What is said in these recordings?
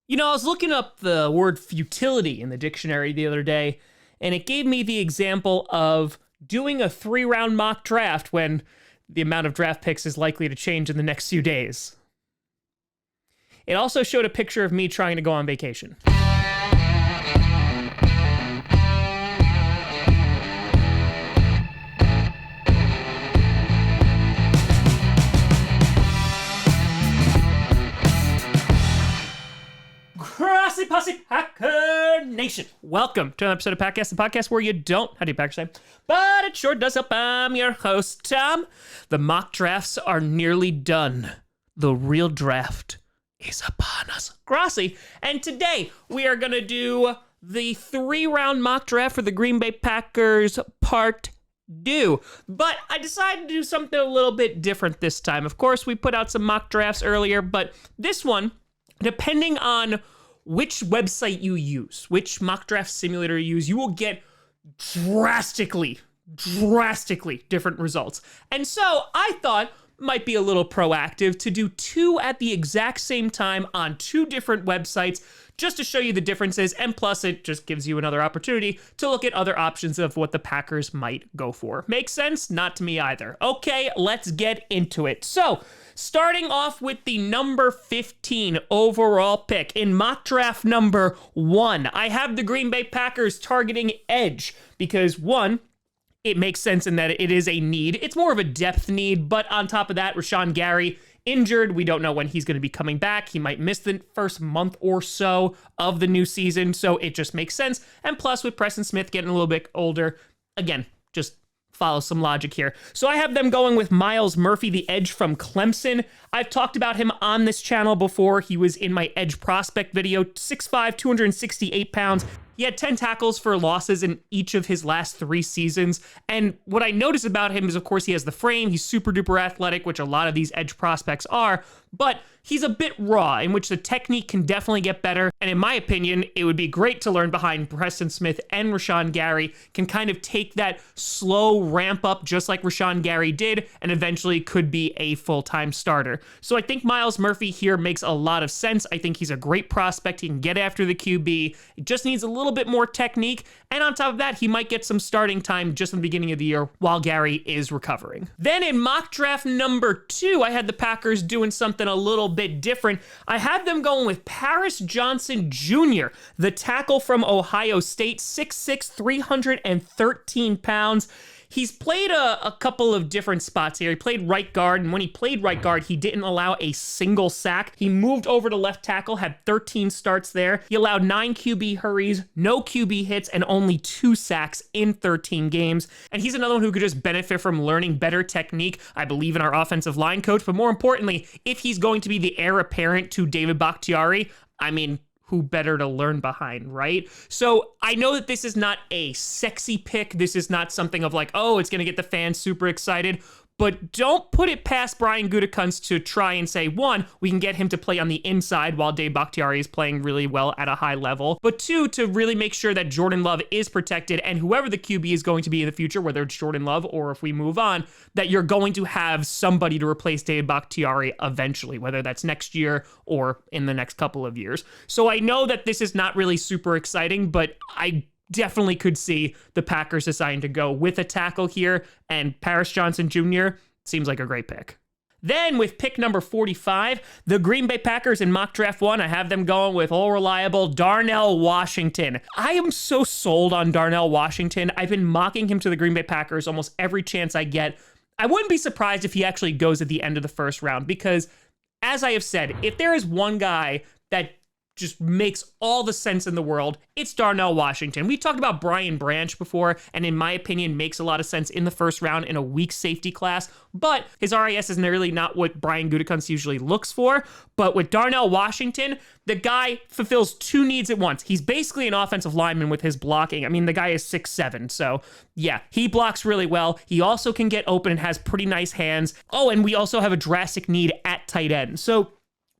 You know, I was looking up the word futility in the dictionary the other day, and it gave me the example of doing a 3-round mock draft when the amount of draft picks is likely to change in the next few days. It also showed a picture of me trying to go on vacation. Grossi Posse Packer Nation. Welcome to another episode of Packcast, the podcast where you don't have to do Packers time, but it sure does help. I'm your host, Tom. The mock drafts are nearly done. The real draft is upon us. Grossi. And today we are going to do the 3-round mock draft for the Green Bay Packers part 2. But I decided to do something a little bit different this time. Of course, we put out some mock drafts earlier, but this one, depending on which website you use, which mock draft simulator you use, you will get drastically different results. And so I thought might be a little proactive to do 2 at the exact same time on 2 different websites just to show you the differences, and plus it just gives you another opportunity to look at other options of what the Packers might go for. Makes sense? Not to me either. Okay, let's get into it. So, starting off with the number 15 overall pick in mock draft number 1, I have the Green Bay Packers targeting edge because 1, it makes sense in that it is a need. It's more of a depth need, but on top of that, Rashawn Gary injured. We don't know when he's going to be coming back. He might miss the first month or so of the new season, so it just makes sense. And plus, with Preston Smith getting a little bit older, again, just follow some logic here. So I have them going with Myles Murphy, the edge from Clemson. I've talked about him on this channel before. He was in my edge prospect video, 6'5", 268 pounds. He had 10 tackles for losses in each of his last 3 seasons. And what I notice about him is, of course, he has the frame. He's super duper athletic, which a lot of these edge prospects are, but he's a bit raw, in which the technique can definitely get better. And in my opinion, it would be great to learn behind Preston Smith and Rashawn Gary, can kind of take that slow ramp up just like Rashawn Gary did, and eventually could be a full-time starter. So I think Myles Murphy here makes a lot of sense. I think he's a great prospect. He can get after the QB. It just needs a little bit more technique. And on top of that, he might get some starting time just in the beginning of the year while Gary is recovering. Then in mock draft number 2, I had the Packers doing something a little bit different. I had them going with Paris Johnson Jr., the tackle from Ohio State, 6'6", 313 pounds. He's played a couple of different spots here. He played right guard, and when he played right guard, he didn't allow a single sack. He moved over to left tackle, had 13 starts there. He allowed 9 QB hurries, no QB hits, and only 2 sacks in 13 games. And he's another one who could just benefit from learning better technique. I believe in our offensive line coach, but more importantly, if he's going to be the heir apparent to David Bakhtiari, I mean, who better to learn behind, right? So I know that this is not a sexy pick. This is not something of like, oh, it's going to get the fans super excited. But don't put it past Brian Gutekunst to try and say, 1, we can get him to play on the inside while Dave Bakhtiari is playing really well at a high level. But 2, to really make sure that Jordan Love is protected, and whoever the QB is going to be in the future, whether it's Jordan Love or if we move on, that you're going to have somebody to replace Dave Bakhtiari eventually, whether that's next year or in the next couple of years. So I know that this is not really super exciting, but I definitely could see the Packers deciding to go with a tackle here, and Paris Johnson Jr. seems like a great pick. Then with pick number 45, the Green Bay Packers in mock draft 1, I have them going with all reliable Darnell Washington. I am so sold on Darnell Washington. I've been mocking him to the Green Bay Packers almost every chance I get. I wouldn't be surprised if he actually goes at the end of the first round because, as I have said, if there is one guy that just makes all the sense in the world, it's Darnell Washington. We talked about Brian Branch before, and in my opinion, makes a lot of sense in the first round in a weak safety class, but his RAS is nearly not what Brian Gutekunst usually looks for. But with Darnell Washington, the guy fulfills 2 needs at once. He's basically an offensive lineman with his blocking. I mean, the guy is 6'7", so yeah, he blocks really well. He also can get open and has pretty nice hands. Oh, and we also have a drastic need at tight end. So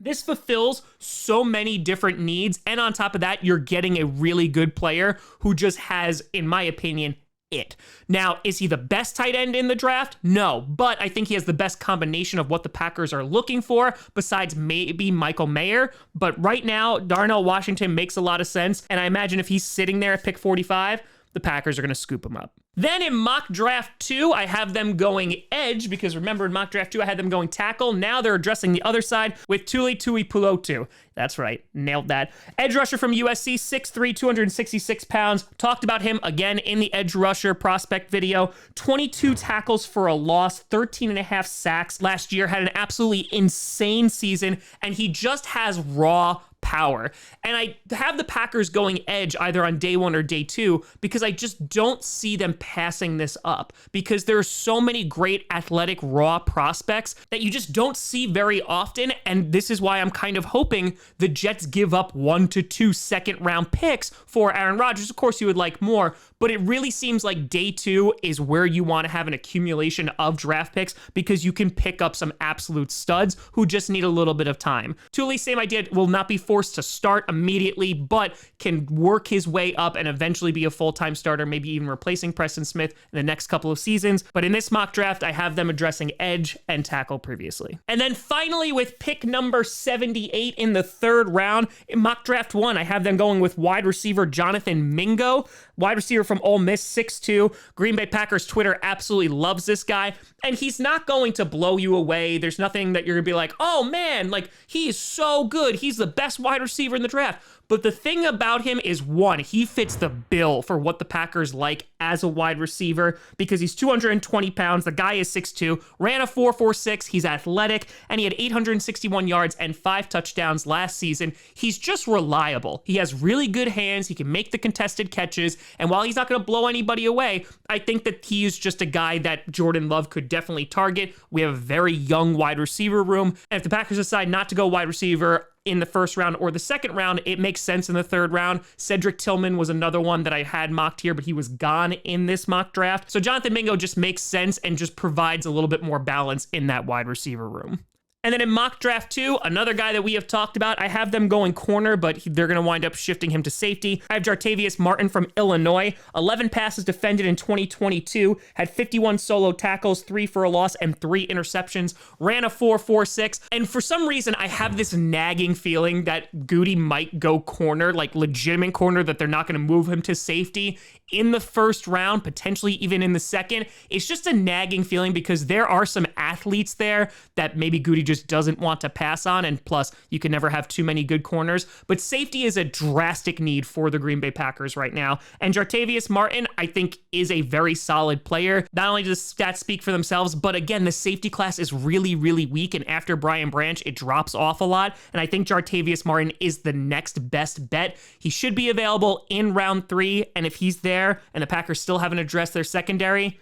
this fulfills so many different needs, and on top of that, you're getting a really good player who just has, in my opinion, it. Now, is he the best tight end in the draft? No, but I think he has the best combination of what the Packers are looking for, besides maybe Michael Mayer. But right now, Darnell Washington makes a lot of sense, and I imagine if he's sitting there at pick 45, the Packers are going to scoop him up. Then in mock draft 2, I have them going edge, because remember in mock draft 2, I had them going tackle. Now they're addressing the other side with Tuli Tuipulotu. That's right, nailed that. Edge rusher from USC, 6'3", 266 pounds. Talked about him again in the edge rusher prospect video. 22 tackles for a loss, 13 and a half sacks last year. Had an absolutely insane season, and he just has raw power. And I have the Packers going edge either on day 1 or day 2 because I just don't see them passing this up, because there are so many great athletic raw prospects that you just don't see very often. And this is why I'm kind of hoping the Jets give up 1 to 2 second-round picks for Aaron Rodgers. Of course, you would like more, but it really seems like day 2 is where you want to have an accumulation of draft picks, because you can pick up some absolute studs who just need a little bit of time. Tuli, same idea, will not be forced to start immediately, but can work his way up and eventually be a full-time starter, maybe even replacing Preston Smith in the next couple of seasons. But in this mock draft, I have them addressing edge and tackle previously. And then finally, with pick number 78 in the 3rd round, in mock draft 1, I have them going with wide receiver Jonathan Mingo, wide receiver from Ole Miss, 6'2". Green Bay Packers Twitter absolutely loves this guy, and he's not going to blow you away. There's nothing that you're gonna be like, oh man, like he is so good, he's the best wide receiver in the draft. But the thing about him is, one, he fits the bill for what the Packers like as a wide receiver, because he's 220 pounds, the guy is 6'2", ran a 4.46, he's athletic, and he had 861 yards and 5 touchdowns last season. He's just reliable. He has really good hands, he can make the contested catches, and while he's not going to blow anybody away, I think that he is just a guy that Jordan Love could definitely target. We have a very young wide receiver room, and if the Packers decide not to go wide receiver in the 1st round or the 2nd round, it makes sense in the 3rd round. Cedric Tillman was another one that I had mocked here, but he was gone in this mock draft. So Jonathan Mingo just makes sense and just provides a little bit more balance in that wide receiver room. And then in mock draft 2, another guy that we have talked about, I have them going corner, but they're going to wind up shifting him to safety. I have Jartavius Martin from Illinois, 11 passes defended in 2022, had 51 solo tackles, 3 for a loss, and 3 interceptions, ran a 4.46. And for some reason, I have this nagging feeling that Goody might go corner, like legitimate corner, that they're not going to move him to safety in the 1st round, potentially even in the 2nd. It's just a nagging feeling because there are some athletes there that maybe Goody just doesn't want to pass on, and plus you can never have too many good corners, but safety is a drastic need for the Green Bay Packers right now. And Jartavius Martin, I think, is a very solid player. Not only does stats speak for themselves, but again, the safety class is really, really weak, and after Brian Branch, it drops off a lot, and I think Jartavius Martin is the next best bet. He should be available in round 3, and if he's there and the Packers still haven't addressed their secondary,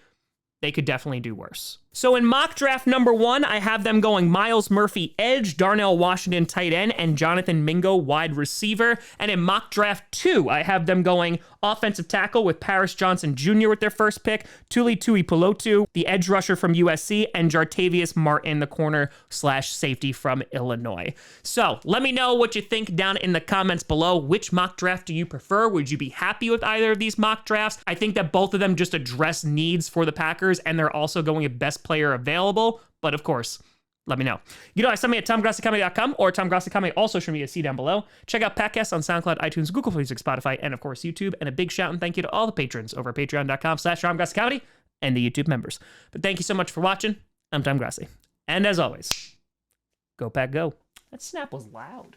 they could definitely do worse. So in mock draft number 1, I have them going Myles Murphy edge, Darnell Washington tight end, and Jonathan Mingo wide receiver. And in mock draft 2, I have them going offensive tackle with Paris Johnson Jr. with their 1st pick, Tuli Tuipulotu, the edge rusher from USC, and Jartavius Martin, the corner/safety from Illinois. So let me know what you think down in the comments below. Which mock draft do you prefer? Would you be happy with either of these mock drafts? I think that both of them just address needs for the Packers, and they're also going with best player available. But of course, let me know. You know, I send me at TomGrossiComedy.com or Tom Grossi Comedy, all social media, see down below. Check out podcasts on SoundCloud, iTunes, Google Play Music, Spotify, and of course YouTube. And a big shout and thank you to all the patrons over at patreon.com/TomGrossiComedy and the YouTube members. But thank you so much for watching. I'm Tom Grossi. And as always, go Pack Go. That snap was loud.